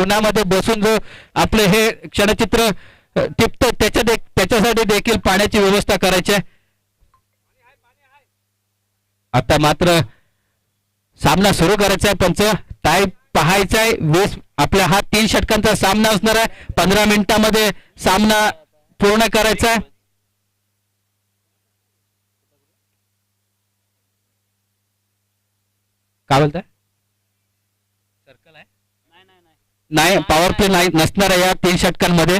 उन्हामध्ये बसून जो आपले हे क्षणचित्र टिपतं त्याच्यासाठी देखील पाण्याची व्यवस्था करायची आहे. आता मात्र सामना सुरू करायचा आहे. पंच टाय पाहायचा आहे. 20 आपला हा 3 षटकांचा सामना असणार आहे. 15 मिनिटांमध्ये सामना पूर्ण करायचा आहे. काय बोलताय? सर्कल आहे नाही पॉवर प्ले नाही नसणार आहे या 3 षटकांमध्ये.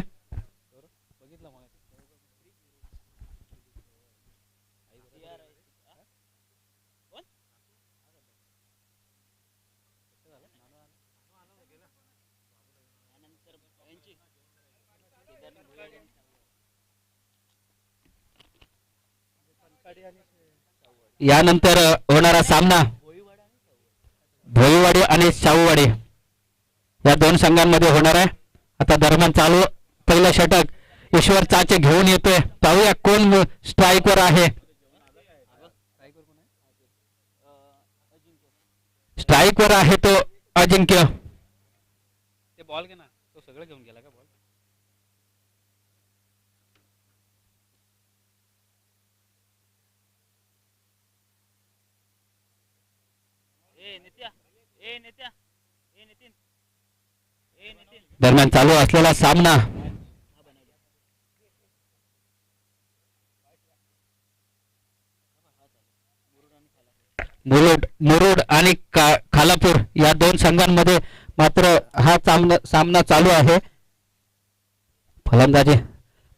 यानंतर होणारा सामना भोईवाडी आणि शाहूवाडी या 2 संघांमध्ये होणार आहे. आता दरम्यान चालू पहिलं षटक ईश्वर चाचे घेऊन येतोय. पाहूया कोण स्ट्राईक वर आहे. स्ट्राईक वर आहे तो अजिंक्य. ते बॉल घे ना, तो सगळं घेऊन गेला का बॉल? दरम्यान चालू असलेला सामना मुरुड आणि खालापूर या 2 संघांमध्ये मात्र हा सामना चालू आहे. फलंदाजी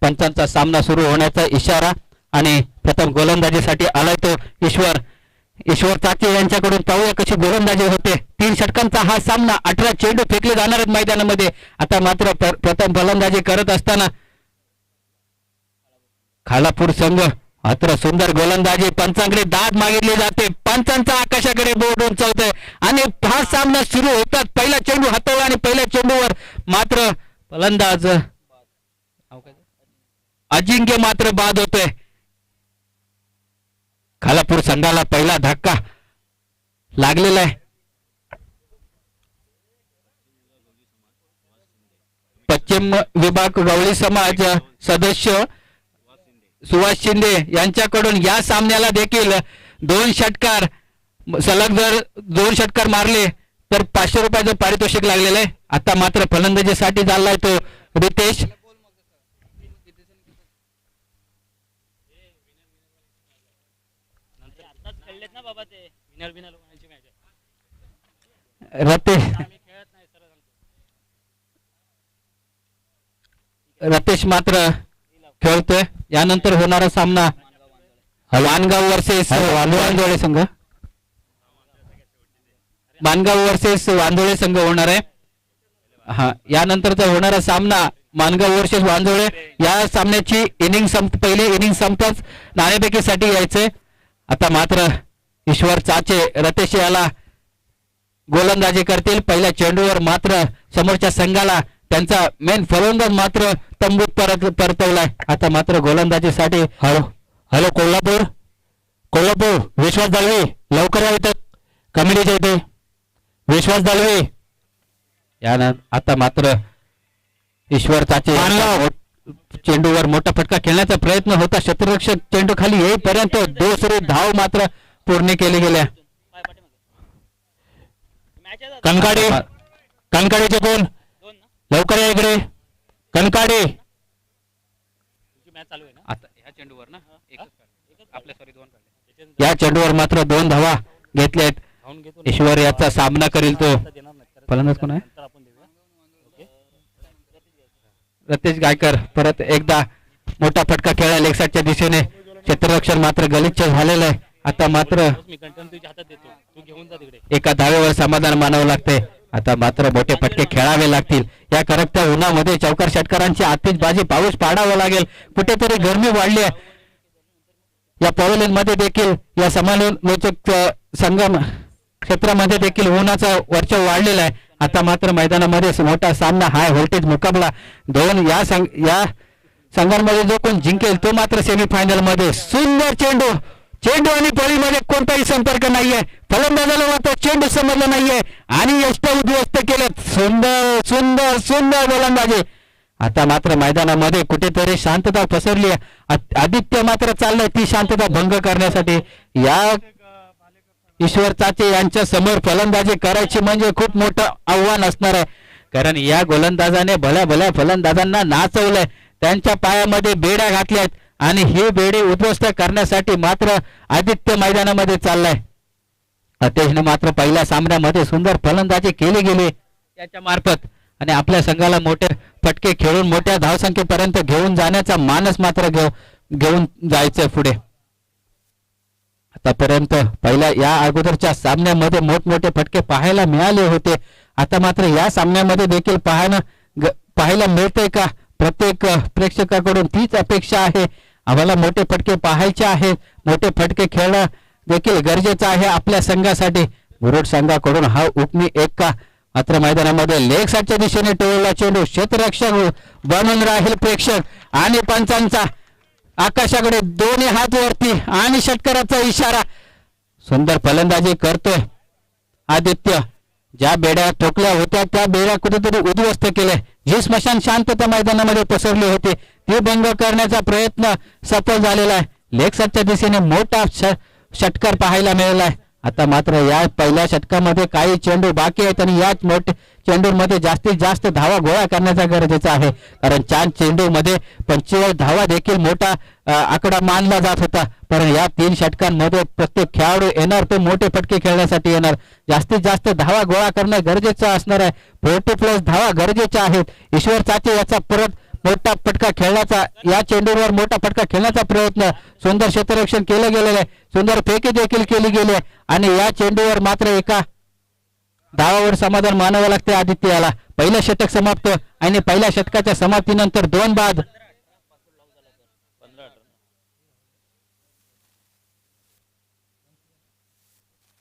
पंचांचा सामना सुरू होण्याचा इशारा आणि प्रथम गोलंदाजीसाठी आलाय तो ईश्वर चाचे यांच्याकडून. पाहूया कशी गोलंदाजी होते. 3 षटकांचा हा सामना. 18 चेंडू फेकले जाणार आहेत मैदानामध्ये. आता मात्र प्रथम फलंदाजी करत असताना खालापूर संघ मात्र सुंदर गोलंदाजी. पंचांकडे दाद मागितली जाते. पंचांचा आकाशाकडे बोर्ड उंचावतोय आणि हा सामना सुरू होतात. पहिला चेंडू हाताळला आणि पहिल्या चेंडूवर मात्र फलंदाज अजिंक्य मात्र बाद होतोय. खालापूर संघाला पहिला धक्का लागलेला आहे. पश्चिम विभाग गवळी समाज सदस्य सुभाष शिंदे यांच्याकडून या सामन्याला देखील 2 षटकार सलग जर 2 षटकार मारले तर 500 रुपयाचं पारितोषिक लागलेलं आहे. आता मात्र फलंदाजीसाठी चाललाय तो रितेश. रतेश मात्र खेळतोय. यानंतर होणारा सामना वानगाव वर्सेस वांदोळे संघ. मानगाव वर्सेस वांदोळे संघ होणार आहे. हा यानंतरचा होणारा सामना मानगाव वर्सेस वांदोळे. या सामन्याची पहिले इनिंग संपताच नाणेफेकीसाठी यायचंय. आता मात्र ईश्वर चाचे रतेश याला गोलंदाजी करतील. पहिल्या चेंडूवर मात्र समोरच्या संघाला त्यांचा मेन फलंदाज मात्र तंबूत परतवलाय. आता मात्र गोलंदाजीसाठी हॅलो कोल्हापूर विश्वास दळवी लवकर या इथं कमिटीच्या इथे. विश्वास दळवी आता मात्र ईश्वर चाचे चेंडूवर मोठा फटका खेळण्याचा प्रयत्न होता. क्षेत्ररक्षक चेंडू खाली येईपर्यंत दुसरी धाव मात्र पूर्ण केली गेल्या. कनकाडेचे कोण लवकर या इकडे. कनकाडे या चेंडूवर मात्र 2 धावा घेतल्यात. ईश्वर याचा सामना करील तो फलंदाज कोण आहे. रतेश गायकर परत एकदा मोठा फटका खेळला लेगसाईडच्या दिशेने. क्षेत्ररक्षण मात्र गलिच्छ झालेलं आहे. आता मात्र एका धावेवर समाधान मानावं लागतंय. आता मात्र मोठे फटके खेळावे लागतील. या करकत्या उन्हामध्ये चौकार षटकारांची आतिषबाजी पाऊस पाडावा लागेल. कुठेतरी गरमी वाढली आहे. या पॅव्हेलियन मध्ये देखील या समालोचक संगम क्षेत्रामध्ये देखील उन्हाचा वर्चव वाढलेला आहे. आता मात्र मैदानामध्ये मोठा सामना हाय व्होल्टेज मुकाबला. या संघांमध्ये जो कोण जिंकेल तो मात्र सेमीफायनल मध्ये. सुंदर चेंडू चेंडू आणि फळीमध्ये कोणताही संपर्क नाहीये. फलंदाजाला मात्र चेंडू समजला नाहीये आणि यष्ट उद्ध्वस्त केलेत. सुंदर सुंदर सुंदर गोलंदाजी. आता मात्र मैदानामध्ये कुठेतरी शांतता पसरली आहे. आदित्य मात्र चाललंय ती शांतता भंग करण्यासाठी. या ईश्वर चाचे यांच्या समोर फलंदाजी करायची म्हणजे खूप मोठं आव्हान असणार आहे. कारण या गोलंदाजाने भल्या भल्या फलंदाजांना नाचवलंय, त्यांच्या पायामध्ये बेड्या घातल्यात आणि ही बेडी उद्ध्वस्त करण्यासाठी मात्र आदित्य मैदानामध्ये चाललाय. अतेशने मात्र पहिल्या सामन्यामध्ये सुंदर फलंदाजी केली गेली त्याच्या मार्फत आणि आपल्या संघाला मोठे फटके खेळून मोठ्या धावसंख्येपर्यंत घेऊन जाण्याचा मानस मात्र घेऊन जायचंय पुढे. आतापर्यंत पहिल्या या अगोदरच्या सामन्यामध्ये मोठमोठे फटके पाहायला मिळाले होते. आता मात्र या सामन्यामध्ये देखील पाहायला मिळतंय का? प्रत्येक प्रेक्षकाकडून तीच अपेक्षा आहे. आम्हाला मोठे फटके पाहायचे आहेत, मोठे फटके खेळणं देखील गरजेचं आहे आपल्या संघासाठी. मुरुड संघाकडून हा उपमी एक का? मात्र मैदानामध्ये लेग साईडच्या दिशेने टोळला चेंडू, क्षेत्ररक्षक बनून राहील प्रेक्षक आणि पंचांचा आकाशाकडे दोन्ही हात वरती आणि षटकाराचा इशारा. सुंदर फलंदाजी करतोय आदित्य. ज्या बेड्या ठोकल्या होत्या त्या बेड्या कुठेतरी उद्ध्वस्त केल्या. जी स्मशान शांतता मैदानामध्ये पसरली होती ती भंग करण्याचा प्रयत्न सफल झालेला आहे. लेग साईडच्या दिशेने मोठा षटकार पाहायला मिळाला आहे. आता मात्र या पहिल्या षटकामध्ये काही चेंडू बाकी आहेत आणि या मोठ्या चेंडूमध्ये जास्तीत जास्त धावा गोळा करण्याचा गरजेचा आहे. कारण 4 चेंडूमध्ये 25 धावा देखील मोठा आकडा मानला जात होता. पण या 3 षटकांमध्ये प्रत्येक खेळाडू येणार तो मोठे फटके खेळण्यासाठी येणार. जास्तीत जास्त धावा गोळा करणं गरजेचं असणार आहे. 40+ धावा गरजेच्या आहेत. ईश्वर चाचे याचा परत मोठा फटका खेळण्याचा, या चेंडूवर मोठा फटका खेळण्याचा प्रयत्न. सुंदर क्षेत्ररक्षण केलं गेलेलं आहे, सुंदर फेकी देखील केली गेली आहे आणि या चेंडूवर मात्र एका धावावर समाधान मानावं लागते आदित्याला. पहिलं षटक समाप्त आणि पहिल्या षटकाच्या समाप्तीनंतर 2 बाद.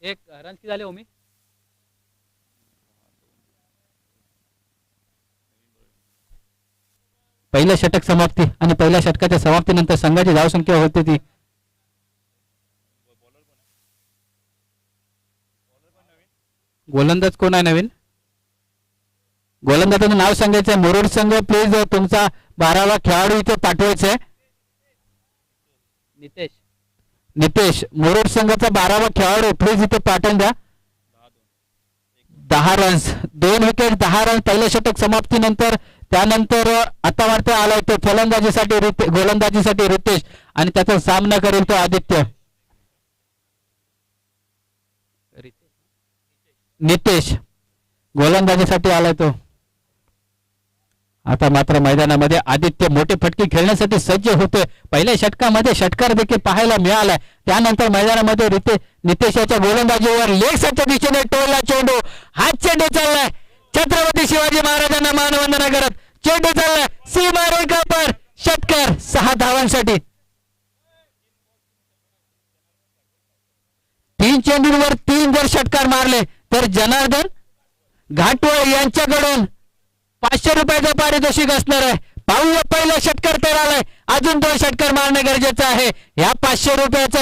एक रन किती झाले ओमी? पहिलं षटक समाप्ती आणि पहिल्या षटकाच्या समाप्तीनंतर संघाची धावसंख्या होती ती. गोलंदाज कोण आहे नवीन? गोलंदाजाचं नाव सांगायचंय. मुरुड संघ प्लीज तुमचा 12वा खेळाडू इथे पाठवायचा आहे. नितेश नितेश, मुरुड संघाचा 12वा खेळाडू प्लीज इथे पाठवून द्या. 10 रन्स, 2 विकेट, 10 रन पहिल्या षटक समाप्तीनंतर. त्यानंतर आता वाटतं आलाय तो फलंदाजीसाठी गोलंदाजीसाठी रितेश आणि त्याचा सामना करेल तो आदित्य. नितेश गोलंदाजीसाठी आलाय तो. आता मात्र मैदानामध्ये आदित्य मोठे फटके खेळण्यासाठी सज्ज होतोय. पहिल्या षटकामध्ये षटकार देखील पाहायला मिळालाय. त्यानंतर मैदानामध्ये नितेशाच्या गोलंदाजीवर लेग साईडच्या दिशेने टोलला चेंडू. हा चेंडू चाललाय छत्रपती शिवाजी महाराजांना मानवंदना करत. चेंडू चाललाय सीमा रेखा पर. षटकार 6 धावांसाठी. 3 चेंडूंवर 3 जर षटकार मारले तर जनार्दन घाटवळ यांच्याकडून 500 रुपयाचं पारितोषिक असणार आहे. पाहूया पहिला षटकार तर आलाय, अजून 2 षटकार मारणे गरजेचं आहे. या 500 रुपयाचं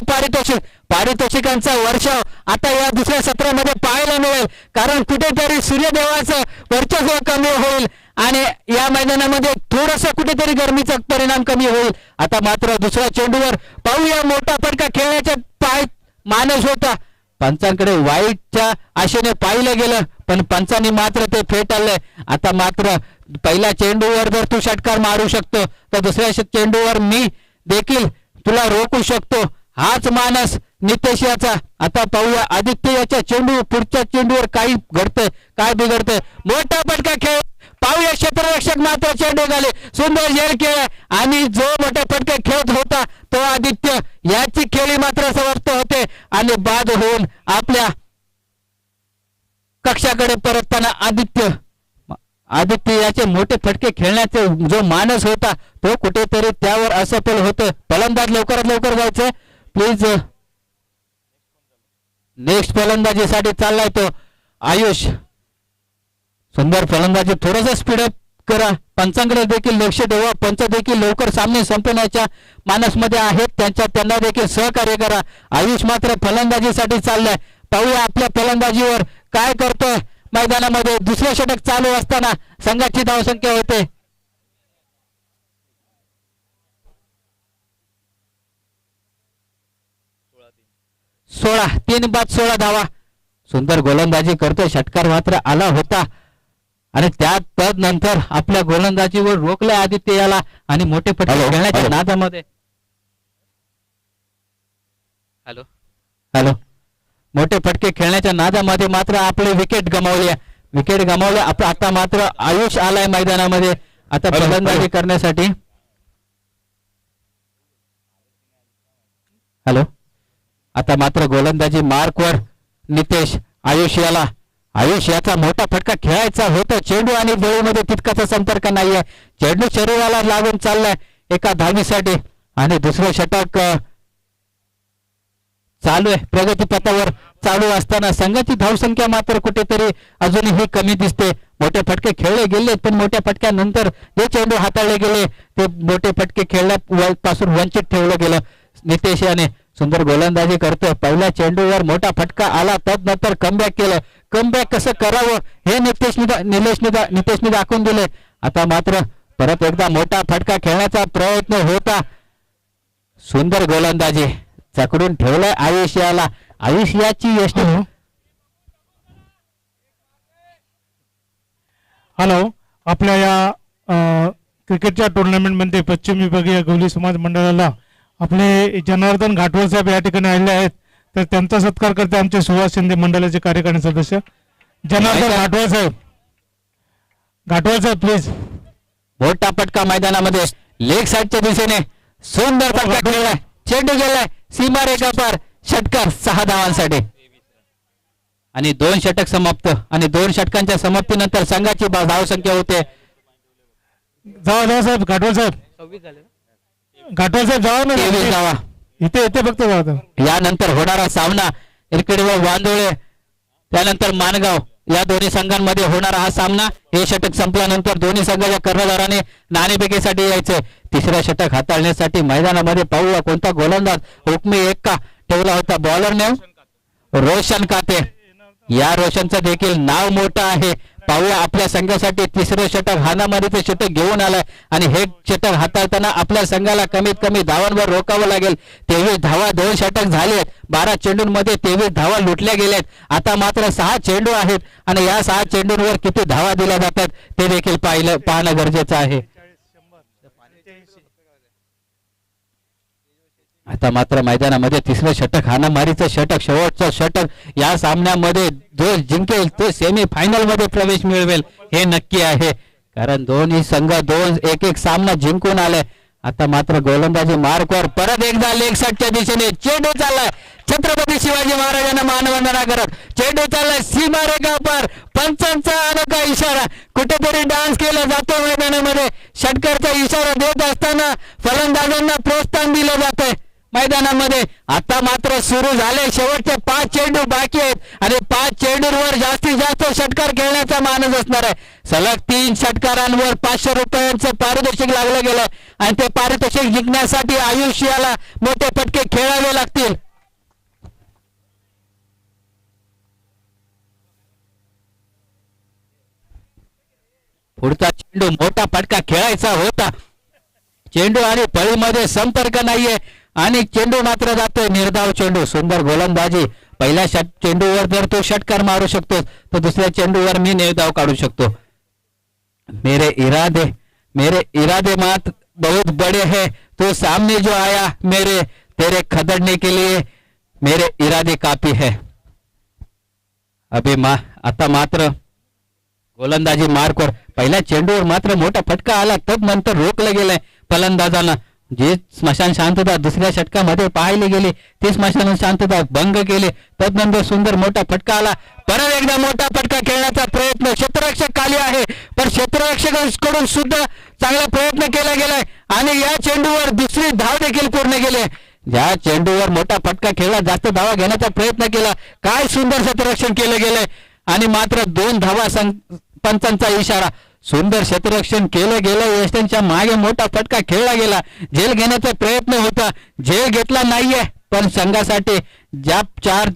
पारितोषिकांचा वर्षाव आता या दुसऱ्या सत्रामध्ये पाहायला मिळेल. कारण कुठेतरी सूर्यदेवाचं वर्चस्व कमी होईल आणि या मैदानामध्ये थोडासा कुठेतरी गरमीचा परिणाम कमी होईल. आता मात्र दुसऱ्या चेंडूवर पाहूया मोठा फटका खेळण्याचा पाय मानस होता. पंचांकडे वाईटच्या आशेने पाहिलं गेलं पण पंचांनी मात्र ते फेटाळलंय. आता मात्र पहिल्या चेंडूवर जर तू षटकार मारू शकतो तर दुसऱ्या चेंडूवर मी देखील तुला रोखू शकतो. हाच मानस नितेश याचा. आता पाहूया आदित्य याच्या चेंडू पुढच्या चेंडूवर काय घडतंय, काय बिघडतंय. मोठा फटका खेळ पाहूया. क्षेत्ररक्षक मात्र चेंडू घाले, सुंदर झेल खेळ आणि जो मोठा फटका खेळत होता तो आदित्य याची खेळी मात्र समाप्त होते आणि बाद होऊन आपल्या कक्षाकडे परतताना आदित्य याचे मोठे फटके खेळण्याचे जो मानस होता तो कुठेतरी त्यावर असफल होतं. फलंदाज लवकरात लवकर जायचं प्लीज. नेक्स्ट फलंदाजीसाठी चाललाय तो आयुष. सुंदर फलंदाजी, थोडस स्पीडअप करा पंचांकडे देखील लक्ष देवा. पंच देखील लवकर सामने संपवण्याच्या मानसमध्ये आहेत. त्यांना देखील सहकार्य करा. आयुष मात्र फलंदाजीसाठी चाललाय. पाहूया आपल्या फलंदाजीवर काय करतोय. मैदानामध्ये दुसरे षटक चालू असताना संघाची धावसंख्या होते 16. 3 बाद 16 धावा. सुंदर गोलंदाजी करतोय. षटकार मात्र आला होता आणि त्यात नंतर आपल्या गोलंदाजीवर रोखले आदित्य याला आणि मोठे फटके खेळण्याच्या नादामध्ये हॅलो मोठे फटके खेळण्याच्या नादामध्ये मात्र आपले विकेट गमावले. आता मात्र आयुष आलाय मैदानामध्ये आता फलंदाजी करण्यासाठी. हॅलो आता मात्र गोलंदाजी मार्कवर नितेश. आयुष याचा मोठा फटका खेळायचा होता. चेंडू आणि गोळीमध्ये तितकाचा संपर्क नाहीये. चेंडू शरीराला लागून चाललाय एका धावीसाठी आणि दुसरं षटक चालू आहे. प्रगतीपथावर चालू असताना संघाची धावसंख्या मात्र कुठेतरी अजूनही कमी दिसते. मोठे फटके खेळले गेले पण मोठ्या फटक्यानंतर जे चेंडू हाताळले गेले ते मोठे फटके खेळण्यापासून वंचित ठेवलं गेलं. नितेश याने सुंदर गोलंदाजी करतोय. पहिल्या चेंडूवर मोठा फटका आला तदनंतर कमबॅक केलं. कमबॅक कसं करावं हे नितेशने दाखवून दिले. आता मात्र परत एकदा मोठा फटका खेळण्याचा प्रयत्न होता. सुंदर गोलंदाजी चकडून ठेवलंय आयुष याची यश. हॅलो आपल्या या क्रिकेटच्या टुर्नामेंटमध्ये पश्चिम विभागीय गवली समाज मंडळाला आपले जनार्दन घाटवळ साहेब या ठिकाणी आलेले आहेत. तर त्यांचा सत्कार करते आमचे सुहास शिंदे मंडळाचे कार्यकारी सदस्य जनार्दन घाटवळ साहेब प्लीज. मोठा फटका मैदानामध्ये लेग साईडच्या दिशेने सुंदर फटका खेळलाय. चेंडू गेलाय सीमारेखा पार. षटकार 6 धावांसाठी आणि 2 षटक समाप्त आणि 2 षटकांच्या समाप्तीनंतर संघाची धावसंख्या होते जावा साहेब घाटवळ साहेब 26 झाले ना. घाटवळ साहेब जावा ना 23 धावा. इथे फक्त जावा. यानंतर होणारा सामना इरकडे वांदोळे त्यानंतर माणगाव या दोन्ही संघांमध्ये होणारा हा सामना. हे षटक संपल्यानंतर दोन्ही संघाच्या कर्णधाराने नाणेफेकीसाठी यायचे. तिसरा षटक हाताळण्यासाठी मैदानामध्ये पाहूया कोणता गोलंदाज हुकमी एक्का ठेवला होता. बॉलरने रोशन काते. या रोशनचं देखील नाव मोठं आहे. पाहूया आपल्या संघासाठी तिसरं षटक हाणामारीचं षटक घेऊन आलाय आणि हे षटक हाताळताना आपल्या संघाला कमीत कमी धावांवर रोखावं लागेल. 23 धावा 2 षटक झालेत. 12 चेंडूंमध्ये 23 धावा लुटल्या गेल्यात. आता मात्र 6 चेंडू आहेत आणि या 6 चेंडूंवर किती धावा दिल्या जातात ते देखील पाहणं गरजेचं आहे. आता मात्र मैदानामध्ये तिसरं षटक हाणामारीचं षटक शेवटचं षटक या सामन्यामध्ये जो जिंकेल तो सेमी फायनल मध्ये प्रवेश मिळवेल हे नक्की आहे. कारण दोन्ही संघ 2-1 सामना जिंकून आले. आता मात्र गोलंदाजी मार्कवर परत एकदा लेग साईडच्या दिशेने चेंडू चाललाय. छत्रपती शिवाजी महाराजांना मानवंदना करत चेंडू चाललाय सीमारेखा पार. पंचांचा अनोखा इशारा. कुठेतरी डान्स केला जातो मैदानामध्ये. षटकारचा इशारा देत असताना फलंदाजांना प्रोत्साहन दिलं जातंय मैदानामध्ये. आता मात्र सुरू झाले. शेवटचे 5 चेंडू बाकी आहेत आणि 5 चेंडूंवर जास्तीत जास्त षटकार खेळण्याचा मानस असणार आहे. सलग 3 षटकारांवर 500 रुपयांचं पारितोषिक लागलं गेलं आणि ते पारितोषिक जिंकण्यासाठी आयुष्याला मोठे फटके खेळावे लागतील. पुढचा चेंडू मोठा फटका खेळायचा होता. चेंडू आणि फळीमध्ये संपर्क नाहीये आणि चेंडू मात्र जातोय निर्धाव चेंडू. सुंदर गोलंदाजी. पहिल्या चेंडूवर जर तो षटकार मारू शकतो तर दुसऱ्या चेंडूवर मी निर्धाव काढू शकतो. मेरे इरादे मात बहुत बड़े हैं. तो सामने जो आया मेरे तेरे खदड़ने के लिए मेरे इरादे काफी है. आता मात्र गोलंदाजी मार्कवर पहिल्या चेंडूवर मात्र मोठा फटका आला. तब नंतर रोखलं गेलंय फलंदाजांना. जे स्मशान शांतता दुसऱ्या षटकामध्ये पाहायला गेले ते स्मशान शांतता भंग केले. तदनंतर सुंदर मोठा फटका आला. परत एकदा मोठा फटका खेळण्याचा प्रयत्न. क्षेत्ररक्षक खाली आहे पण क्षेत्ररक्षकांकडून सुद्धा चांगला प्रयत्न केला गेलाय आणि या चेंडूवर दुसरी धाव देखील पूर्ण केली. ज्या चेंडूवर मोठा फटका खेळला जास्त धावा घेण्याचा प्रयत्न केला. काय सुंदर क्षेत्ररक्षण केलं गेलंय आणि मात्र 2 धावा पंचांचा इशारा. सुंदर क्षेत्ररक्षण केलं गेलं. यष्टींच्या मागे मोठा फटका खेळला गेला. झेल घेण्याचा प्रयत्न होता, झेल घेतला नाहीये. पण संघासाठी ज्या 4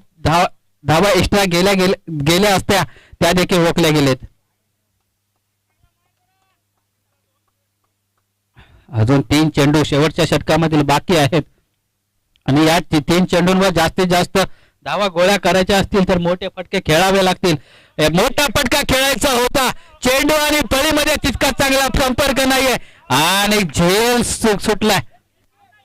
धावा एक्स्ट्रा गेल्या असत्या त्या देखील रोखल्या गेलेत. अजून 3 चेंडू शेवटच्या षटकामधील बाकी आहेत आणि या 3 चेंडूंवर जास्तीत जास्त धावा गोळ्या करायच्या असतील तर मोठे फटके खेळावे लागतील. मोठा फटका खेळायचा होता. चेंडू आणि फळीमध्ये तितका चांगला संपर्क नाहीये आणि झेल सुटलाय.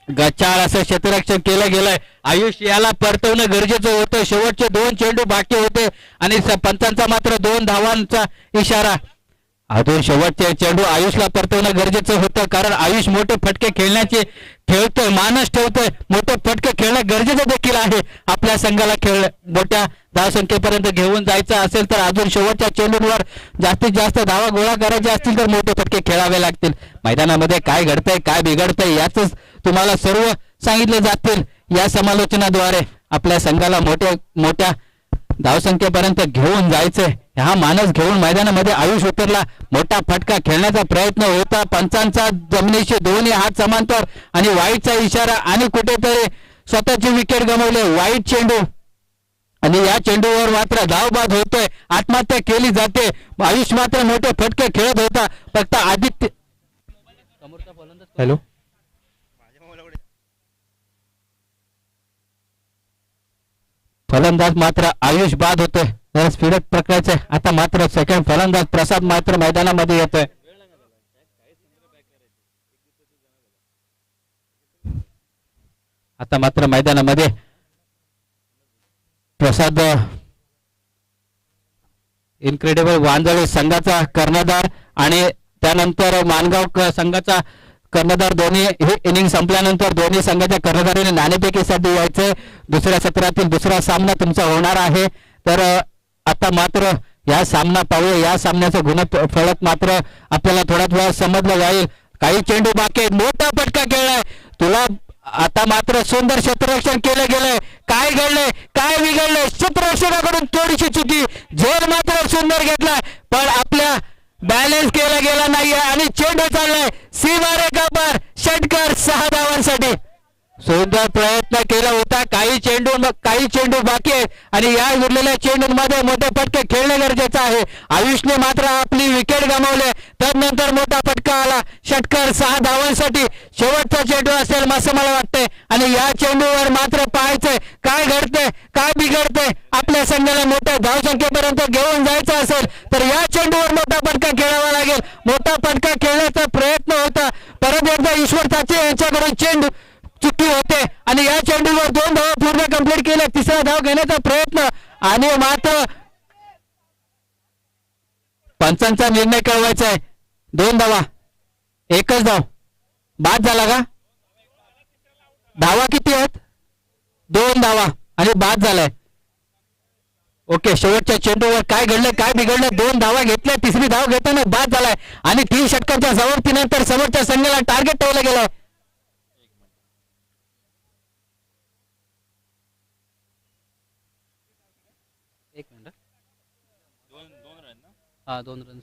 गचाळ असं क्षेत्ररक्षण केलं गेलंय. आयुष याला परतवणं गरजेचं होतं. शेवटचे 2 चेंडू बाकी होते आणि पंचांचा मात्र 2 धावांचा इशारा. अजून शेवटचे चेंडू आयुषला परतवणं गरजेचं होतं कारण आयुष मोठे फटके खेळतोय, मानस ठेवतोय. मोठे फटके खेळणं गरजेचं देखील आहे. आपल्या संघाला मोठ्या धावसंख्येपर्यंत घेऊन जायचं असेल तर अजून शेवटच्या चेंडूंवर जास्तीत जास्त धावा गोळा करायचे असतील तर मोठे फटके खेळावे लागतील. मैदानामध्ये काय घडतंय, काय बिघडतंय याच तुम्हाला सर्व सांगितले जातील या समालोचनाद्वारे. आपल्या संघाला मोठ्या धावसंख्येपर्यंत घेऊन जायचंय. हा मानस घेऊन मैदानामध्ये आयुष उतरला. मोठा फटका खेळण्याचा प्रयत्न होता. पंचांचा जमिनीशी दोन्ही हात समांतर आणि वाईटचा इशारा आणि कुठेतरी स्वतःची विकेट गमावले. वाईट चेंडू आणि या चेंडूवर मात्र धावबाद होतोय. आत्महत्या केली जाते. आयुष मात्र मोठे फटके खेळत होता. फक्त आदित्य समोरचा फलंदाज हॅलो फलंदाज मात्र आयुष बाद होतोय. जरा स्पीडअप प्रकारचे. आता मात्र सेकंड फलंदाज प्रसाद मात्र मैदानामध्ये येतोय. आता मात्र मैदानामध्ये प्रसाद इनक्रेडिबल वांजळे संघाचा कर्णधार आणि त्यानंतर मानगाव संघाचा कर्णधार दोन्ही हे इनिंग संपल्यानंतर दोन्ही संघाच्या कर्णधाराने नाणेफेकीसाठी यायचे. दुसऱ्या सत्रातील दुसरा सामना तुमचा होणार आहे. तर आता मात्र या सामना पाहूया. या सामन्याचं गुणफलक मात्र आपल्याला थोड्याच वेळात समजलं जाईल. काही चेंडू बाकी आहेत. मोठा फटका खेळलाय तुला. आता मात्र सुंदर क्षेत्ररक्षण केलं गेलंय. काय घडलंय, काय बिघडलंय? क्षेत्ररक्षकाकडून थोडीशी चुकी. झेल मात्र सुंदर घेतलाय पण आपल्या बॅलन्स केला गेला नाहीये आणि चेंडू चाललाय सीमारेखा पार. षटकार 6 धावांसाठी. सुंदर प्रयत्न केला होता. काही चेंडू बाकी आहेत आणि या उरलेल्या चेंडूंमध्ये मोठे फटके खेळणे गरजेचं आहे. आयुषने मात्र आपली विकेट गमावली. त्यानंतर मोठा फटका आला. षटकार 6 धावांसाठी. शेवटचा चेंडू असेल असं मला वाटतंय आणि या चेंडूवर मात्र पाहायचंय काय घडतंय, काय बिघडतंय. आपल्या संघाला मोठ्या धावसंख्येपर्यंत घेऊन जायचं असेल तर या चेंडूवर मोठा फटका खेळावा लागेल. मोठा फटका खेळण्याचा प्रयत्न होता. परत एकदा ईश्वर चाचे यांच्याकडून चेंडू चुकी होते आणि या चेंडूवर 2 धावा पूर्ण कंप्लीट केल्या. तिसरा धाव घेण्याचा प्रयत्न आणि मात्र पंचांचा निर्णय कळवायचा आहे. 2 धावा, एकच धाव. बाद झाला का? धावा किती आहेत? 2 धावा आणि बाद झालाय. ओके, शेवटच्या चेंडूवर काय घडलं, काय बिघडलं? 2 धावा घेतल्या. तिसरी धाव घेताना बाद झालाय आणि 3 षटकांच्या समाप्तीनंतर समोरच्या संघाला टार्गेट ठेवलं गेलंय. एक मिनिट. 2 रन ना? हा 2 रन.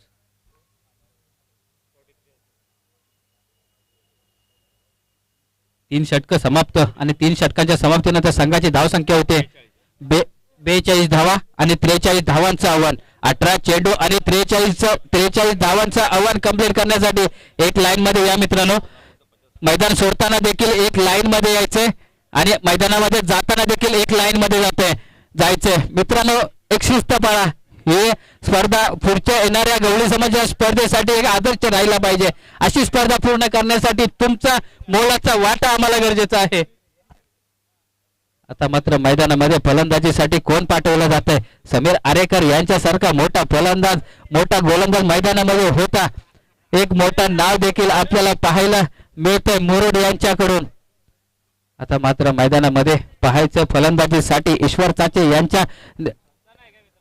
तीन षटक समाप्त आणि 3 षटकांच्या समाप्तीनंतर संघाची धावसंख्या होते 42 धावा आणि 43 धावांचं आव्हान. 18 चेंडू आणि 43 धावांचं आव्हान कंप्लीट करण्यासाठी एक लाईन मध्ये या मित्रांनो. मैदान सोडताना देखील एक लाईन मध्ये यायचंय आणि मैदानामध्ये जाताना देखील एक लाईन मध्ये जायचंय मित्रांनो. एक शिस्त पाळा. हे स्पर्धा पुढच्या येणाऱ्या गवळी समाज या स्पर्धेसाठी एक आदर्श राहिला पाहिजे. अशी स्पर्धा पूर्ण करण्यासाठी तुमचा मोलाचा वाटा आम्हाला गरजेचा आहे. आता मात्र मैदानामध्ये फलंदाजीसाठी कोण पाठवलं जात आहे? समीर आरेकर यांच्यासारखा मोठा फलंदाज, मोठा गोलंदाज मैदानामध्ये होता. एक मोठा नाव देखील आपल्याला पाहायला मिळतंय मुरुड यांच्याकडून. आता मात्र मैदानामध्ये पाहायचं फलंदाजीसाठी ईश्वर चाचे यांच्या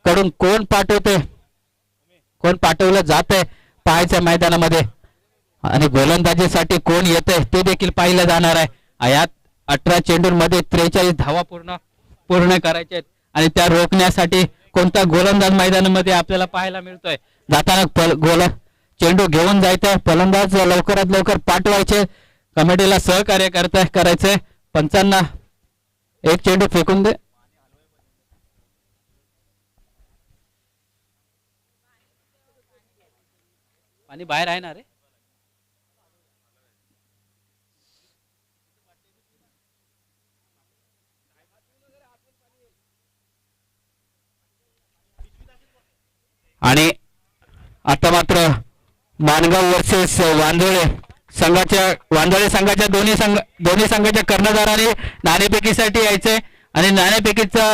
कडून कोण पाठवलं जात आहे पाहायचं मैदानामध्ये आणि गोलंदाजीसाठी कोण येतंय ते देखील पाहिलं जाणार आहे. यात 18 चेंडूंमध्ये 43 धावा पूर्ण करायचे आहेत आणि त्या रोखण्यासाठी कोणता गोलंदाज मैदानामध्ये आपल्याला पाहायला मिळतोय. जाताना चेंडू घेऊन जायचा, फलंदाज लवकरात लवकर पाठवायचे, कमिटीला सहकार्य करायचंय. पंचांना एक चेंडू फेकून दे. पाणी बाहेर आहे ना रे. आणि आता मात्र मानगाव वर्सेस वांदोळे संघाच्या दोन्ही संघाच्या कर्णधाराने नाणेफेकीसाठी यायचंय आणि नाणेफेकीचा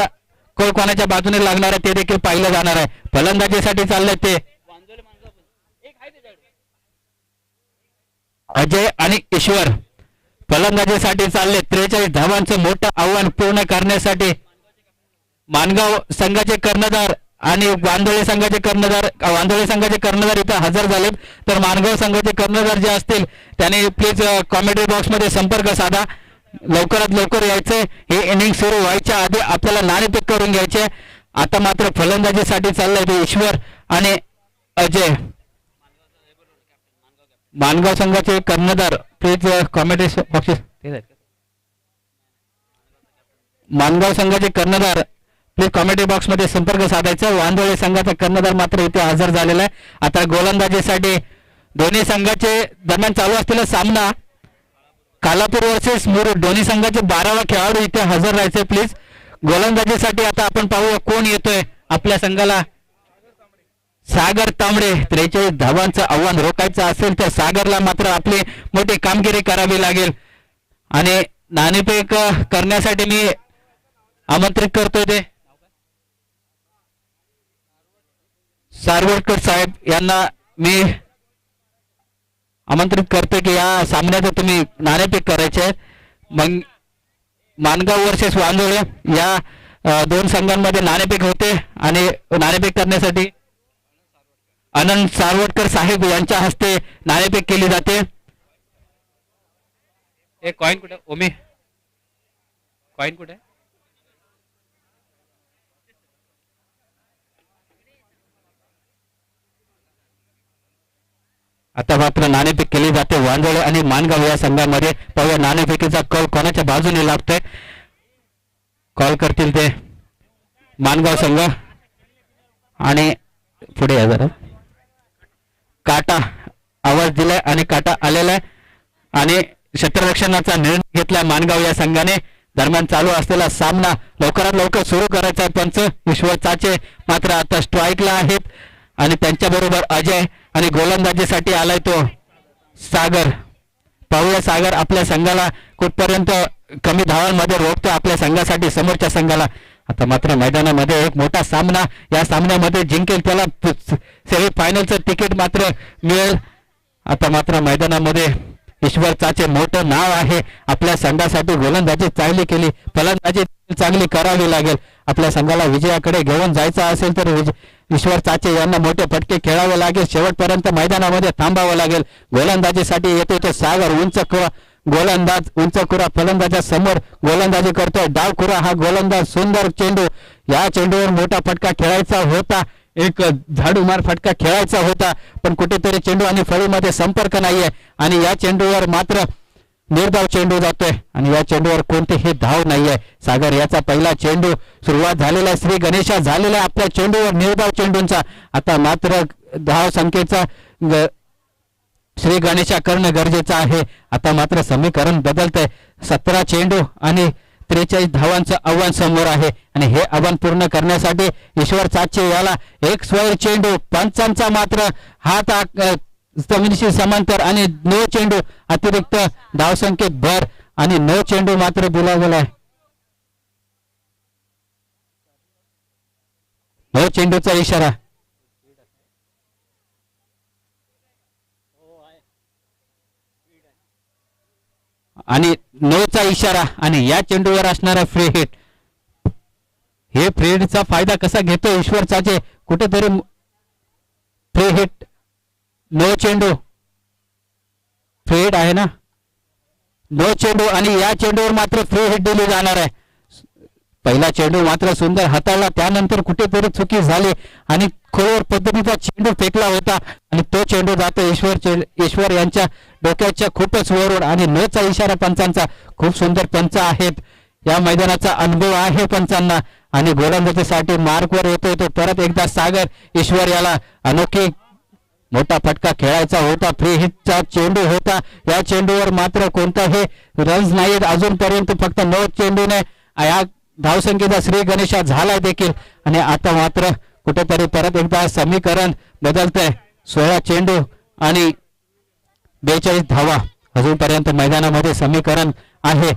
कोण कोणाच्या बाजूने लागणार आहे ते देखील पाहिलं जाणार आहे. फलंदाजीसाठी चाललंय ते अजय आणि ईश्वर फलंदाजीसाठी चालले. 43 धावांचं मोठं आव्हान पूर्ण करण्यासाठी मानगाव संघाचे कर्णधार आणि वांदोळे संघाचे कर्णधार इथे हजर झालेत. तर मानगाव संघाचे कर्णधार जे असतील त्यांनी प्लीज कॉमेंट्री बॉक्स मध्ये संपर्क साधा. लवकरात लवकर यायचंय. हे इनिंग सुरू व्हायच्या आधी आपल्याला नाणेफेक करून घ्यायचे. आता मात्र फलंदाजीसाठी चाललंय ते ईश्वर आणि अजय. मानगाव संघाचे कर्णधार प्लीज कॉमेंट्री बॉक्स. मानगाव संघाचे कर्णधार प्लीज कॉमेंट्री बॉक्स मध्ये संपर्क साधायचा. वांदोळे संघाचा कर्णधार मात्र इथे हजर झालेला आहे. आता गोलंदाजीसाठी दोन्ही संघाचे दरम्यान चालू असलेला सामना कालापूर वर्सेस मुरुड दोन्ही संघाचे 12वा खेळाडू इथे हजर राहायचे प्लीज. गोलंदाजीसाठी आता आपण पाहूया कोण येतोय आपल्या संघाला. सागर तांबडे. 43 धावांचं आव्हान रोखायचं असेल तर सागरला मात्र आपली मोठी कामगिरी करावी लागेल आणि नाणेफेक करण्यासाठी मी आमंत्रित करतोय ते सारवडकर साहेब यांना मी आमंत्रित करतोय की या सामन्याचं तुम्ही नाणेफेक करायचे. मग मानगाव वर्सेस वांदोळे या दोन संघांमध्ये नाणेफेक होते आणि नाणेफेक करण्यासाठी आनंद सारवडकर साहेब यांच्या हस्ते नाणेफेक केली जाते. एक कॉइन कुठे ओमे कॉइन कुठे. आता मात्र नाणेफेक केली जाते वांदोळे आणि मानगाव या संघामध्ये. पाहूया नाणेफेकीचा कल कोणाच्या बाजूने लागतोय. कॉल करतील ते मानगाव संघ आणि पुढे या जरा. काटा आवाज दिलाय आणि काटा आलेला आहे आणि क्षेत्ररक्षणाचा निर्णय घेतलाय मानगाव या संघाने. दरम्यान चालू असलेला सामना लवकरात लवकर सुरू करायचा आहे. पंच ईश्वर चाचे मात्र आता स्ट्राईकला आहेत आणि त्यांच्या बरोबर अजय आणि गोलंदाजीसाठी आलाय तो सागर. पाहूया सागर आपल्या संघाला कुठपर्यंत कमी धावांमध्ये रोखतो आपल्या संघासाठी समोरच्या संघाला. आता मात्र मैदानामध्ये एक मोठा सामना. या सामन्यामध्ये जिंकेल त्याला सेमीफायनलचं तिकीट मात्र मिळेल. आता मात्र मैदानामध्ये ईश्वर चाचे मोठं नाव आहे. आपल्या संघासाठी गोलंदाजी चांगली केली, फलंदाजी चांगली करावी लागेल. आपल्या संघाला विजयाकडे घेऊन जायचं असेल तर ईश्वर चाचे यांना मोठे फटके खेळावे लागेल. शेवटपर्यंत मैदानामध्ये थांबावं लागेल. गोलंदाजीसाठी येतो तो सागर. उंच खुरा फलंदाजा समोर गोलंदाजी करतोय. डाव खुरा हा गोलंदाज. सुंदर चेंडू. या चेंडूवर मोठा फटका खेळायचा होता. एक झाडूमार फटका खेळायचा होता पण कुठेतरी चेंडू आणि फळीमध्ये संपर्क नाहीये आणि या चेंडूवर मात्र निर्धाव चेंडू जातोय आणि या चेंडूवर कोणतेही धाव नाहीये. सागर याचा पहिला चेंडू सुरुवात झालेला श्री गणेशा झालेला आपल्या चेंडूवर निर्धाव चेंडूंचा. आता मात्र धाव संख्येचा श्री गणेशा करणं गरजेचं आहे. आता मात्र समीकरण बदलतंय. 17 चेंडू आणि 43 धावांचं आव्हान समोर आहे आणि हे आव्हान पूर्ण करण्यासाठी ईश्वर चाचे याला एक स्वैर चेंडू. पंचांचा मात्र हात जमिनीशी समांतर आणि 9 चेंडू अतिरिक्त धावसंख्येत भर आणि 9 चेंडू मात्र दिला गेलाय. 9 चेंडूचा इशारा आणि 9चा इशारा आणि या चेंडूवर असणारा फ्री हिट. हे फ्री हिटचा फायदा कसा घेतो ईश्वर चाचे. कुठेतरी फ्री हिट 9 चेंडू फ्री हिट आहे ना. 9 चेंडू आणि या चेंडूवर मात्र फ्री हिट दिली जाणार आहे. पहिला चेंडू मात्र सुंदर हाताळला, त्यानंतर कुठेतरी चुकी झाली आणि खोलवर पद्धतीचा चेंडू फेकला होता आणि तो चेंडू जातो ईश्वर यांच्या डोक्याच्या खूपच वरून आणि नोचा इशारा पंचांचा. खूप सुंदर पंच आहेत, या मैदानाचा अनुभव आहे पंचांना आणि गोलंदाजीसाठी मार्कवर येतोय तो परत एकदा सागर ईश्वर याला. अनोखी मोठा फटका खेळायचा होता, फ्री हिटचा चेंडू होता, या चेंडूवर मात्र कोणताही रन्स नाहीत अजूनपर्यंत, फक्त 9 चेंडूने या धावसंख्येचा श्री गणेशा झालाय देखील आणि आता मात्र कुठेतरी परत एकदा समीकरण बदलतंय. 16 चेंडू आणि 42 धावा अजूनपर्यंत मैदानामध्ये समीकरण आहे.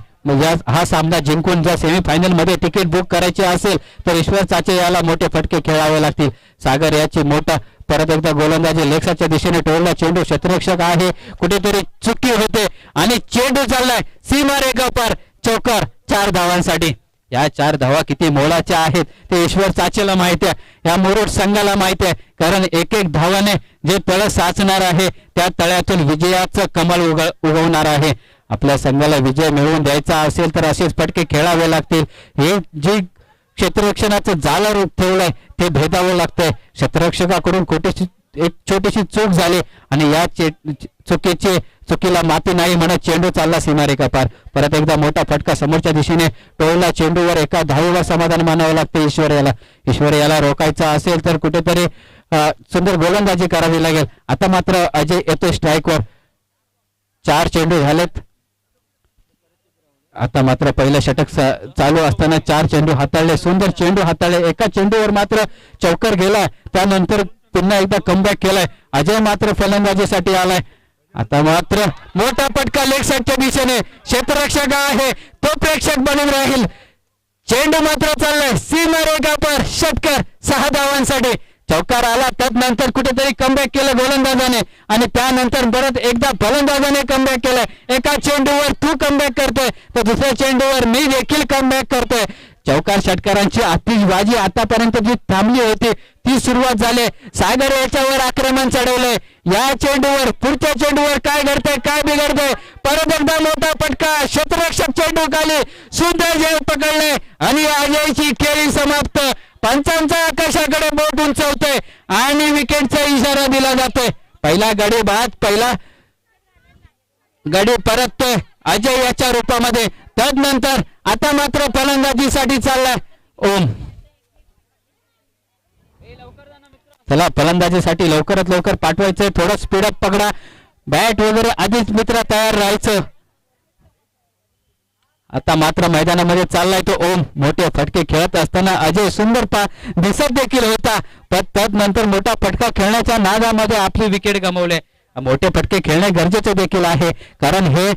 हा सामना जिंकून जर सेमीफायनल मध्ये तिकीट बुक करायचे असेल तर ईश्वर चाचे याला मोठे फटके खेळावे लागतील. सागर याची मोठा परत एकदा गोलंदाजी लेक्साच्या दिशेने टोलला चेंडू, क्षेत्ररक्षक आहे, कुठेतरी चुकी होते आणि चेंडू चाललाय सीमा रेखा पार, चौकार 4 धावांसाठी. या 4 धावा किती मोलाच्या आहेत ते ईश्वर चाचेला माहिती आहे, या मुरुड संघाला माहिती आहे, कारण एक एक धावाने जे तळ साचणार आहे त्या तळ्यातून विजयाचं कमल उगवणार आहे. आपल्या संघाला विजय मिळवून द्यायचा असेल तर असेच फटके खेळावे लागतील. हे जी क्षेत्ररक्षणाचं जाळं ठेवलंय ते भेदावं लागतंय. क्षेत्ररक्षकाकडून एक छोटीशी चूक झाली आणि या चुकीला माती नाही म्हणत चेंडू चालला सीमारेखा पार. परत एकदा मोठा फटका समोरच्या दिशेने टोळला चेंडूवर, एका धावेवर समाधान मानावं लागते ईश्वर याला रोखायचा असेल तर कुठेतरी सुंदर गोलंदाजी करावी लागेल. आता मात्र अजय येतोय स्ट्राईकवर, 4 चेंडू झालेत. आता मात्र पहिलं षटक चालू असताना 4 चेंडू हाताळले, सुंदर चेंडू हाताळले, एका चेंडूवर मात्र चौकार गेला, त्यानंतर पुन्हा एकदा कमबॅक केलाय. अजय मात्र फलंदाजीसाठी आलाय. आता मात्र मोठा फटका लेग साईडच्या दिशेने, क्षेत्ररक्षक आहे तो प्रेक्षक बनून राहील. चेंडू मात्र चाललाय सीमा रेखा पार, षटकार 6 धावांसाठी. चौकार आला, त्यानंतर कुठेतरी कमबॅक केलं गोलंदाजाने आणि त्यानंतर परत एकदा फलंदाजाने कमबॅक केलंय. एका चेंडूवर तू कमबॅक करतोय तर दुसऱ्या चेंडूवर मी देखील कमबॅक करतोय. चौकार षटकारांची आतिषबाजी आतापर्यंत जी थांबली होती ती सुरुवात झाली. सागर याच्यावर आक्रमण चढवलंय. या चेंडूवर पुढच्या चेंडूवर काय घडतंय, काय बिघडतंय, परत एकदा मोठा फटका, क्षेत्ररक्षक चेंडू खाली, सुंदर जेव पकडले आणि अजयची खेळी समाप्त. पंचांचा आकाशाकडे बोट उंचवतोय आणि विकेटचा इशारा दिला जातोय. पहिला गडी बाद, पहिला गडी परततोय अजय याच्या रूपामध्ये. तदनंतर आता मात्र फलंदाजीसाठी चाललाय ओम. चला फलंदाजीसाठी लवकरात लवकर पाठवायचंय, थोडं स्पीडअप पकडा, बॅट वगैरे आधीच मित्र तयार राहायचं. आता मात्र मैदानामध्ये चाललाय तो ओम. मोठे फटके खेळत असताना अजय सुंदर दिसत देखील होता, पण तदनंतर मोठा फटका खेळण्याच्या नादामध्ये आपली विकेट गमावले. मोठे फटके खेळणे गरजेचे देखील आहे, कारण हे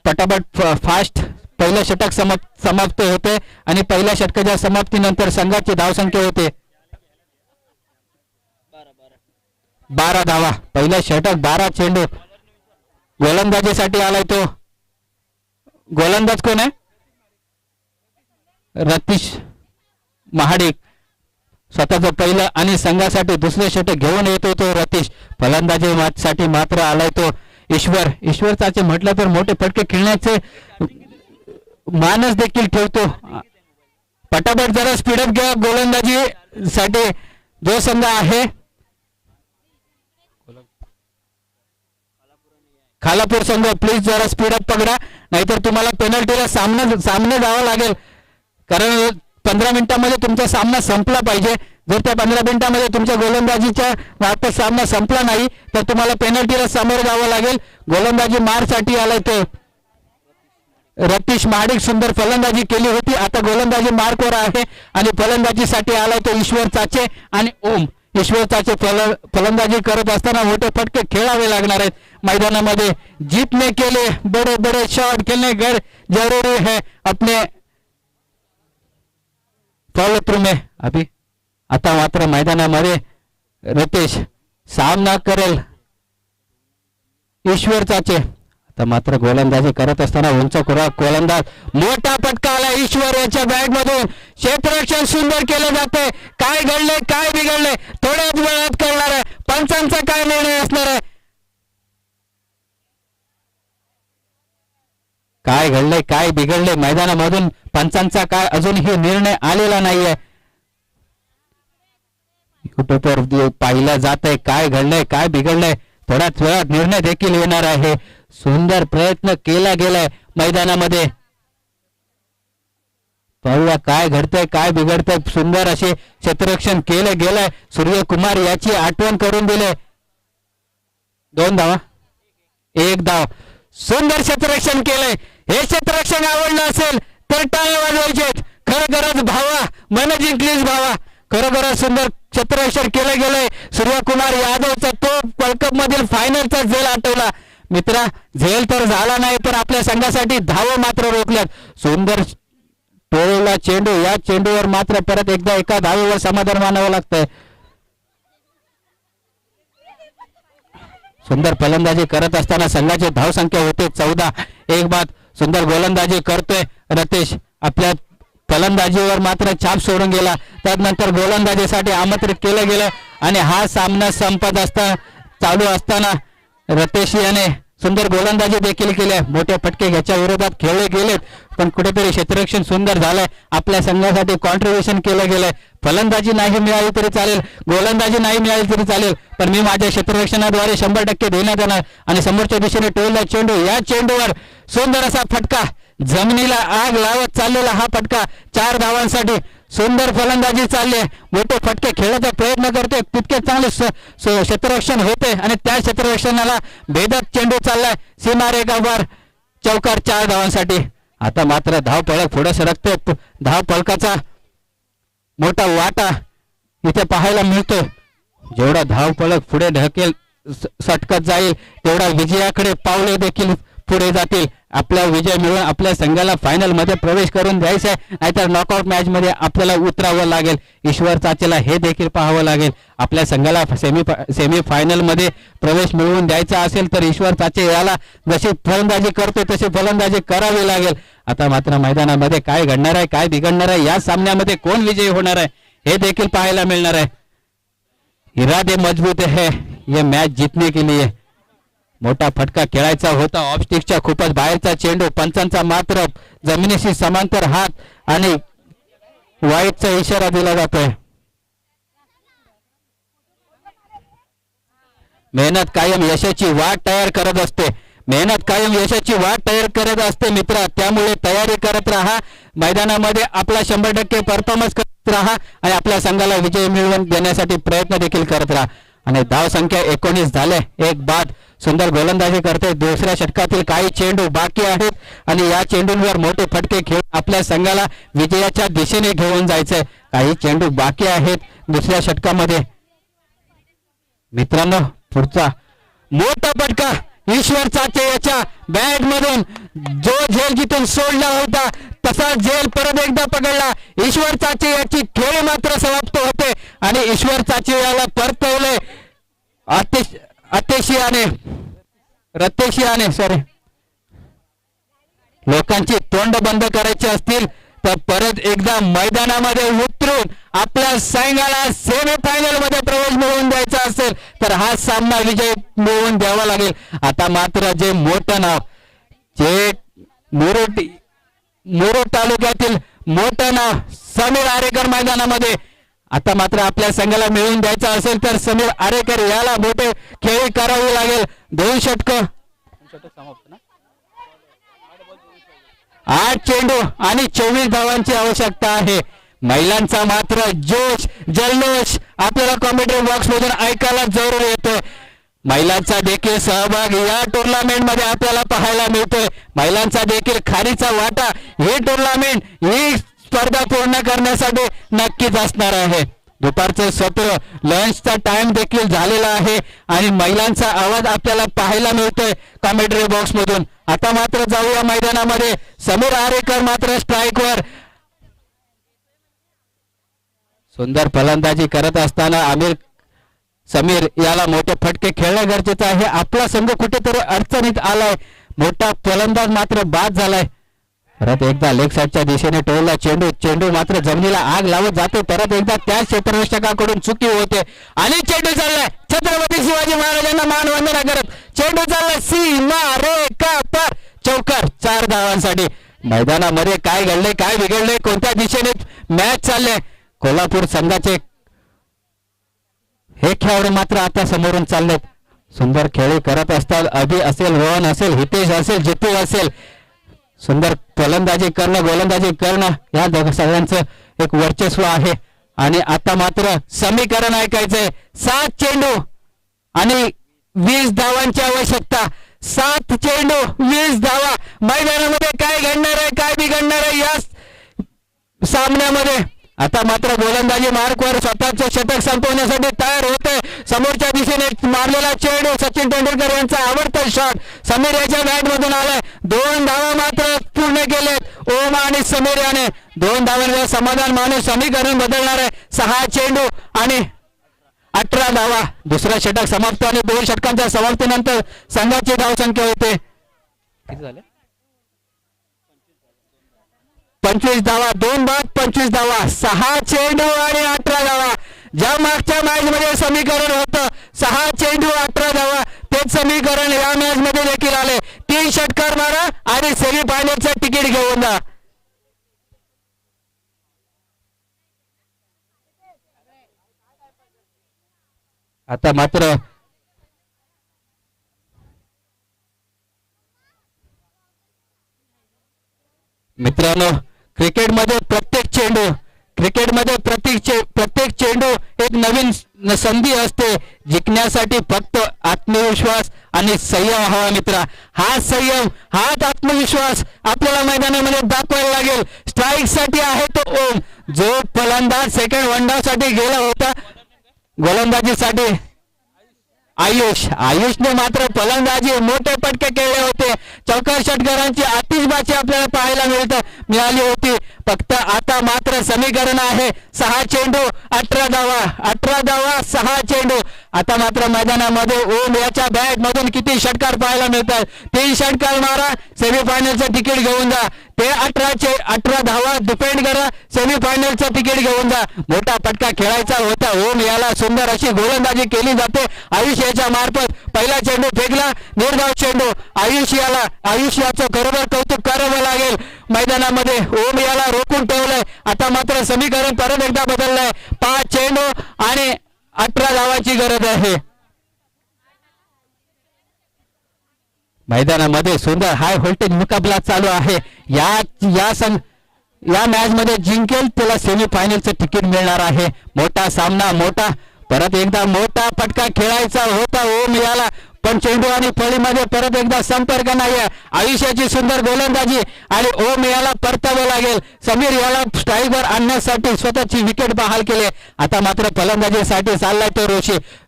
पटापट फास्ट पहिलं षटक समाप्त होते आणि पहिल्या षटकाच्या समाप्तीनंतर संघाची धावसंख्या होते 12 धावा. पहिलं षटक 12 चेंडू. गोलंदाजीसाठी आलाय तो. गोलंदाज कोण आहे? रतीश महाडिक. स्वतःचं पहिलं आणि संघासाठी दुसरे षटक घेऊन येतो तो रतीश. फलंदाजीसाठी मात्र आलाय तो ईश्वर चाचे. म्हटलं तर मोठे फटके खेळण्याचे मानस देखील ठेवतो. पटापट जरा स्पीडअप घ्या गोलंदाजीसाठी जो संघ आहे. खालापूर संघ प्लीज जरा स्पीडअप पकडा, नाहीतर तुम्हाला पेनल्टीला सामने जावं लागेल, कारण 15 मिनिटांमध्ये तुमचा सामना संपला पाहिजे. जर त्या 15 मिनिटांमध्ये तुमच्या गोलंदाजीच्या वाटत सामना संपला नाही तर तुम्हाला पेनल्टीला सामोरं जावं लागेल. गोलंदाजी मारसाठी आलाय तो रतीश महाडिक. सुंदर फलंदाजी केली होती, आता गोलंदाजी मार्कवर आहे आणि फलंदाजीसाठी आलाय तो ईश्वर चाचे आणि ओम. ईश्वर चाचे फलंदाजी करत असताना मोठे फटके खेळावे लागणार आहेत मैदानामध्ये. जीतने के लिए बड़े बड़े शॉट खेलने जरूरी है अपने फॉलो थ्रू में. अभी आता मात्र मैदानामध्ये रतीश सामना करेल ईश्वर चाचे. आता मात्र गोलंदाजी करत असताना उंच गोलंदाज, मोठा फटका आला ईश्वर याच्या बॅट मधून. क्षेत्ररक्षण सुंदर केलं जाते. काय घडले, काय बिघडले थोड्याच वेळात कळणार आहे. पंचांचा काय निर्णय असणार आहे, काय काय घडलंय काय बिघडलंय मैदानामधून पंचांचा काय अजूनही निर्णय आलेला नाहीये. युट्यूबवर पाहिलं जात आहे काय घडलंय काय बिघडलंय. थोड्याच वेळात निर्णय देखील येणार आहे. सुंदर प्रयत्न केला गेलाय मैदानामध्ये. पाहूया काय घडतंय काय बिघडतंय. सुंदर असे क्षेत्ररक्षण केलं गेलंय. सूर्यकुमार याची आठवण करून दिले. 2 धावा 1 धाव. सुंदर क्षेत्ररक्षण केलंय. हे क्षेत्ररक्षण आवडलं असेल तर टाळ्या वाजवायचे. खरोखरच भावा मन जिंकलीच भावा. खरोखरच सुंदर क्षेत्ररक्षण केलं गेलंय. सूर्यकुमार यादवचा तो वर्ल्ड कप मधील फायनलचा झेल आठवला. मित्रा झेल तर झाला नाही पण आपल्या संघासाठी धावा मात्र रोखल्यात. सुंदर टोळला चेंडू. या चेंडूवर मात्र परत एकदा एका धावेवर समाधान मानावं लागतंय. सुंदर फलंदाजी करत असताना संघाची धावसंख्या होते 14. एक बाद. सुंदर गोलंदाजी करतोय रतेश. आपल्या फलंदाजीवर मात्र छाप सोडून गेला. त्यानंतर गोलंदाजीसाठी आमंत्रित केलं गेलं आणि हा सामना संपत चालू असताना रतेश याने सुंदर गोलंदाजी देखील केली. मोठे फटके याच्या विरोधात खेळले गेलेत पण कुठेतरी क्षेत्ररक्षण सुंदर झालंय. आपल्या संघासाठी कॉन्ट्रीब्युशन केलं गेलंय. फलंदाजी नाही मिळाली तरी चालेल गोलंदाजी नाही मिळाली तरी चालेल पण मी माझ्या क्षेत्ररक्षणाद्वारे 100% देण्यात येणार. आणि समोरच्या दिशेने टोलला चेंडू. या चेंडूवर सुंदर असा फटका. जमिनीला आग लावत चाललेला हा फटका 4 धावांसाठी. सुंदर फलंदाजी चालली. मोठे फटके खेळायचा प्रयत्न करते. तितके चांगले क्षेत्ररक्षण होते आणि त्या क्षेत्ररक्षणाला भेदक चेंडू चाललाय. सीमारेखावर चौकार 4 धावांसाठी. आता मात्र धाव फलक पुढे सरकते. धाव फलकाचा मोठा वाटा इथे पाहायला मिळतो. जेवढा धाव फलक पुढे ढकेल सटकत जाईल तेवढा विजयाकडे पावले देखील पुढे जातील. आपला विजय मिळवून आपल्या संघाला फायनल मध्ये प्रवेश करून द्यायचा आहे. नाहीतर नॉकआउट मॅच मध्ये आपल्याला उतरावं लागेल. ईश्वर चाचेला हे देखील पाहावं लागेल. आपल्या संघाला सेमी फायनल मध्ये प्रवेश मिळवून द्यायचा असेल तर ईश्वर चाचे याला जशी फलंदाजी करतो तशी फलंदाजी करावी लागेल. आता मात्र मैदानामध्ये काय घडणार आहे काय बिघडणार आहे या सामन्यामध्ये कोण विजयी होणार आहे हे देखील पाहायला मिळणार आहे. इरादे मजबूत है ये मॅच जीतने के लिए. मोठा फटका खेळायचा होता. ऑफस्टिकच्या खूपच बाहेरचा चेंडू. पंचांचा मात्र जमिनीशी समांतर हात आणि वाईटचा इशारा दिला जातोय. मेहनत कायम यशाची वाट तयार करत असते. मेहनत कायम यशाची वाट तयार करत असते मित्रा. त्यामुळे तयारी करत राहा. मैदानामध्ये आपला 100% परफॉर्मन्स करत राहा आणि आपल्या संघाला विजय मिळवून देण्यासाठी प्रयत्न देखील करत राहा. आणि धाव संख्या 19 झाले. 1 बाद. सुंदर गोलंदाजी करते. दुसऱ्या षटकातील काही चेंडू बाकी आहेत आणि या चेंडूंवर मोठे फटके खेळून आपल्या संघाला विजयाच्या दिशेने घेऊन जायचंय. काही चेंडू बाकी आहेत दुसऱ्या षटकामध्ये. मित्रांनो पुढचा मोठा फटका ईश्वर चाचे याच्या बॅट मधून. जो झेल जिथून सोडला होता तसा झेल परत एकदा पकडला. ईश्वर चाचे याची खेळी मात्र समाप्त होते आणि ईश्वर चाचे याला परतवले रतेशियाने सॉरी. लोकांची तोंड बंद करायची असतील तर परत एकदा मैदानामध्ये उतरून आपल्या संघाला सेमीफायनल मध्ये प्रवेश मिळवून द्यायचा असेल तर हा सामना विजय मिळवून द्यावा लागेल. आता मात्र जे मोठं नाव जे मुरुड तालुक्यातील मोठं नाव समीर आरेकर मैदानामध्ये. आता मात्र आपल्या संघाला मिळवून द्यायचा असेल तर समीर आरेकर याला मोठे खेळी करावी लागेल. 2 षटक 8 चेंडू आणि 24 धावांची आवश्यकता आहे. महिलांचा मात्र जोश जल्लोष आपल्याला कॉमेंट्री बॉक्स मधून ऐकायला जरूर येतोय. महिलांचा देखील सहभाग या टुर्नामेंट मध्ये आपल्याला पाहायला मिळतोय. महिलांचा देखील खारीचा वाटा ही टुर्नामेंट ही स्पर्धा पूर्ण करण्यासाठी नक्कीच असणार आहे. दुपारचं सत्र लंचचा टाइम देखील झालेला आहे आणि महिलांचा आवाज आपल्याला पाहायला मिळतोय कॉमेंट्री बॉक्स मधून. आता मात्र जाऊया मैदानामध्ये. समीर आरेकर मात्र स्ट्राईकवर. सुंदर फलंदाजी करत असताना समीर याला मोठे फटके खेळणं गरजेचं आहे. आपला संघ कुठेतरी अडचणीत आलाय. मोठा फलंदाज मात्र बाद झालाय. परत एकदा लेग साईडच्या दिशेने टोलला चेंडू मात्र जमिनीला आग लावत जातो. परत एकदा त्या क्षेत्ररक्षकाकडून चुकी होते आणि चेंडू चाललाय छत्रपती शिवाजी महाराजांना मानवंदना करत. चेंडू चाललाय सीमा रेखा पर चौकार 4 धावांसाठी. मैदानामध्ये काय घडले काय बिघडले कोणत्या दिशेने मॅच चालले कोल्हापूर संघाचे हे खेळाडू मात्र आता समोरून चाललेत. सुंदर खेळी करत असतात. अभि असेल रोहन असेल हितेश असेल जितू असेल सुंदर फलंदाजी करणं गोलंदाजी करणं या सगळ्यांचं एक वर्चस्व आहे. आणि आता मात्र समीकरण ऐकायचंय 7 चेंडू आणि 20 धावांची आवश्यकता. 7 चेंडू 20 धावा. मैदानामध्ये काय घडणार आहे काय बिघडणार आहे या सामन्यामध्ये. आता मात्र गोलंदाजी मार्कवर स्वतःचे षटक संपवण्यासाठी तयार होते. समोरच्या दिशेने मारलेला चेंडू सचिन तेंडुलकर यांचा आवडता शॉट समीर याच्या बॅट मधून आलाय. 2 धावा मात्र पूर्ण केलेत ओम आणि समीर याने. 2 धावांवर समाधान मानून समीकरण बदलणार आहे. 6 चेंडू आणि 18 धावा. दुसरा षटक समाप्त आणि 2 षटकांच्या समाप्तीनंतर संघाची धावसंख्या होते किती झाले 25 धावा. 2 बाद 25 धावा. 6 चेंडू आणि 18 धावा. ज्या मागच्या मॅच मध्ये समीकरण होतं 6 चेंडू 18 धावा तेच समीकरण या मॅच मध्ये देखील आले. 3 षटकार मारा आणि सेमीफायनलचं तिकीट घेऊन जा. आता मात्र मित्रांनो क्रिकेटमध्ये प्रत्येक चेंडू एक नवीन संधी असते. जिंकण्यासाठी फक्त आत्मविश्वास आणि संयम हवा मित्रा. हा संयम हाच आत्मविश्वास आपल्याला मैदानामध्ये दाखवायला लागेल. स्ट्राईक साठी आहे तो ओम जो फलंदाज सेकंड वनडासाठी गेला होता. गोलंदाजीसाठी आयुषने मात्र फलंदाजी मोठे पटके केले होते. चौकार षटकारांची आतिषबाजी आपल्याला पाहायला मिळाली होती. फक्त आता मात्र समीकरण आहे 6 चेंडू 18 धावा. 18 धावा 6 चेंडू. आता मात्र मैदानामध्ये ओम याच्या बॅट मधून किती षटकार पाहायला मिळतात. 3 षटकार मारा सेमीफायनलचं तिकीट घेऊन जा. ते 18 धावा डिपेंड करा सेमीफायनलचं तिकीट घेऊन जा. मोठा पटका खेळायचा होता ओम याला. सुंदर अशी गोलंदाजी केली जाते आयुष याच्या मार्फत. पहिला चेंडू फेकला निर्धाव चेंडू आयुष याचं खरोबर कौतुक करावं लागेल. मैदानामध्ये ओम याला रोखून ठेवलंय. आता मात्र समीकरण परत एकदा बदललंय. 5 चेंडू आणि 18 धावांची गरज आहे. मैदानामध्ये सुंदर हाय व्होल्टेज मुकाबला चालू आहे. या मॅच मध्ये जिंकेल त्याला सेमीफायनलचं तिकीट मिळणार आहे. मोठा सामना परत एकदा मोठा पटका खेळायचा होता ओम याला. पण चेंडू आणि फळीमध्ये परत एकदा संपर्क नाहीये. आयुष्याची सुंदर गोलंदाजी आणि ओम याला परतावं लागेल. समीर याला स्ट्राईकवर आणण्यासाठी स्वतःची विकेट बहाल केली. आता मात्र फलंदाजीसाठी चाललाय तो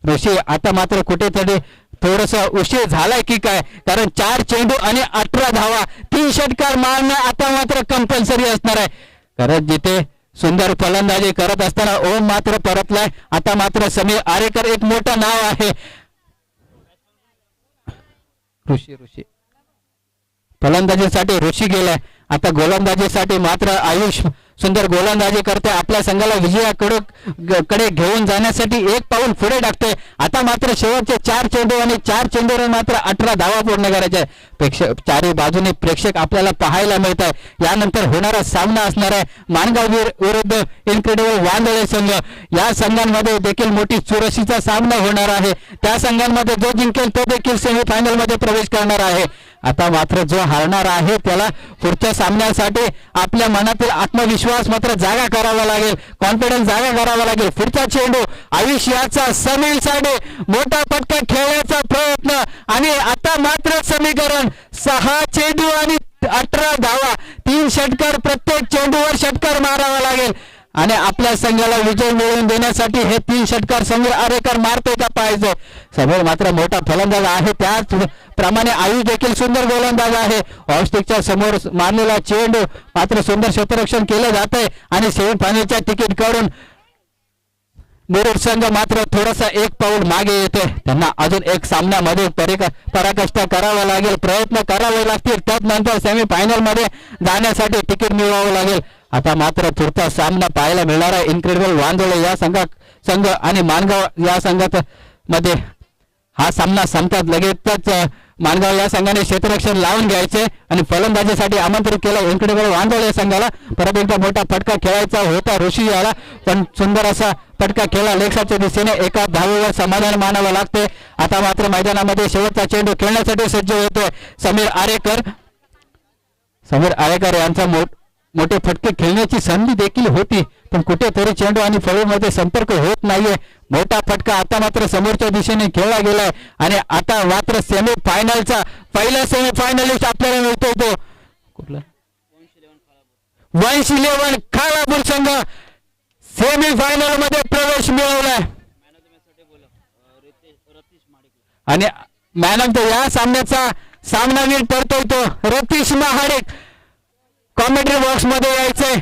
ऋषी आता मात्र कुठेतरी थोडसा उशीर झालाय की काय. कारण 4 चेंडू आणि 18 धावा 3 षटकार मारणं आता मात्र कंपल्सरी असणार आहे. कारण जिथे सुंदर फलंदाजी करत असताना ओम मात्र परतलाय. आता मात्र समीर आरेकर एक मोठं नाव आहे. ऋषी फलंदाजीसाठी ऋषी गेलाय. आता गोलंदाजीसाठी मात्र आयुष सुंदर गोलंदाजी करते. आपल्या संघाला विजयाकडे घेऊन जाण्यासाठी एक पाऊल पुढे टाकते. आता मात्र शेवटचे 4 चेंडू आणि 4 चेंडूवर मात्र 18 धावा पूर्ण करायच्या. चारही बाजूने प्रेक्षक आपल्याला पाहायला मिळत आहे. यानंतर होणारा सामना असणार आहे माणगाव विरुद्ध इनक्रेडिबल वांदळे संघ. या संघांमध्ये देखील मोठी चुरशीचा सामना होणार आहे. त्या संघांमध्ये जो जिंकेल तो देखील सेमीफायनल मध्ये प्रवेश करणार आहे. आता मात्र जो हारणार आहे त्याला पुढच्या सामन्यासाठी आपल्या मनातील आत्मविश्वास मात्र जागा करावा लागेल. कॉन्फिडन्स जागा करावा लागेल. पुढचा चेंडू आयुष्याचा समीर साठी मोठा पटका खेळण्याचा प्रयत्न आणि आता मात्र समीकरण 6 चेंडू आणि 18 धावा. 3 षटकार प्रत्येक चेंडूवर षटकार मारावा लागेल आणि आपल्या संघाला विजय मिळवून देण्यासाठी हे 3 षटकार समीर आरेकर मारतोय का पाहायचं. समीर मात्र मोठा फलंदाज आहे. त्याचप्रमाणे आयुष देखील सुंदर गोलंदाज आहे. ऑफस्टिकच्या समोर मारलेला चेंडू मात्र सुंदर क्षेत्ररक्षण केलं जात आहे आणि सेमीफायनलच्या तिकीट काढून मुरुड संघ मात्र थोडासा एक पाऊल मागे येतोय. त्यांना अजून एक सामन्यामध्ये पराकाष्ठा करावा लागेल. प्रयत्न करावे लागतील. त्यानंतर सेमीफायनल मध्ये जाण्यासाठी तिकीट मिळवावं लागेल. आता मात्र पुढचा सामना पाहायला मिळणार आहे इनक्रेडिबल वांदळे या संघ आणि माणगाव या संघात मध्ये. हा सामना संपतात लगेचच मानगाव या संघाने क्षेत्ररक्षण लावून घ्यायचे आणि फलंदाजीसाठी आमंत्रित केलं व्यंकटेश्वर वांदोळे या संघाला. परत एकदा मोठा फटका खेळायचा होता ऋषी याला, पण सुंदर असा फटका खेळला लेगसाच्या दिशेने. एका धावेवर समाधान मानावं लागते. आता मात्र मैदानामध्ये शेवटचा चेंडू खेळण्यासाठी सज्ज होतोय समीर आरेकर. समीर आरेकर यांचा मोठे फटके खेळण्याची संधी देखील होती, पण कुठेतरी चेंडू आणि फळीमध्ये संपर्क होत नाहीये. मोठा फटका आता मात्र समोरच्या दिशेने खेळला गेलाय आणि आता मात्र सेमी फायनलचा पहिला सेमी फायनलिस्ट आपल्याला मिळतोय तो कुठला 111 खालापूर संघ सेमी फायनल मध्ये प्रवेश मिळवलाय. आणि मॅन ऑफ द या सामन्याचा सामनावीर ठरतोय तो रतीश महाडिक. कॉमेंट्री बॉक्स मध्ये यायचंय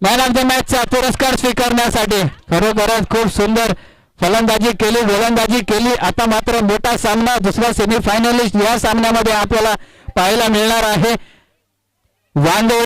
मॅन ऑफ द मॅचचा पुरस्कार स्वीकारण्यासाठी. खरोखरच खूप सुंदर फलंदाजी केली, गोलंदाजी केली. आता मात्र मोठा सामना दुसरा सेमी फायनलिस्ट या सामन्यामध्ये आपल्याला पाहायला मिळणार आहे. वांदोळे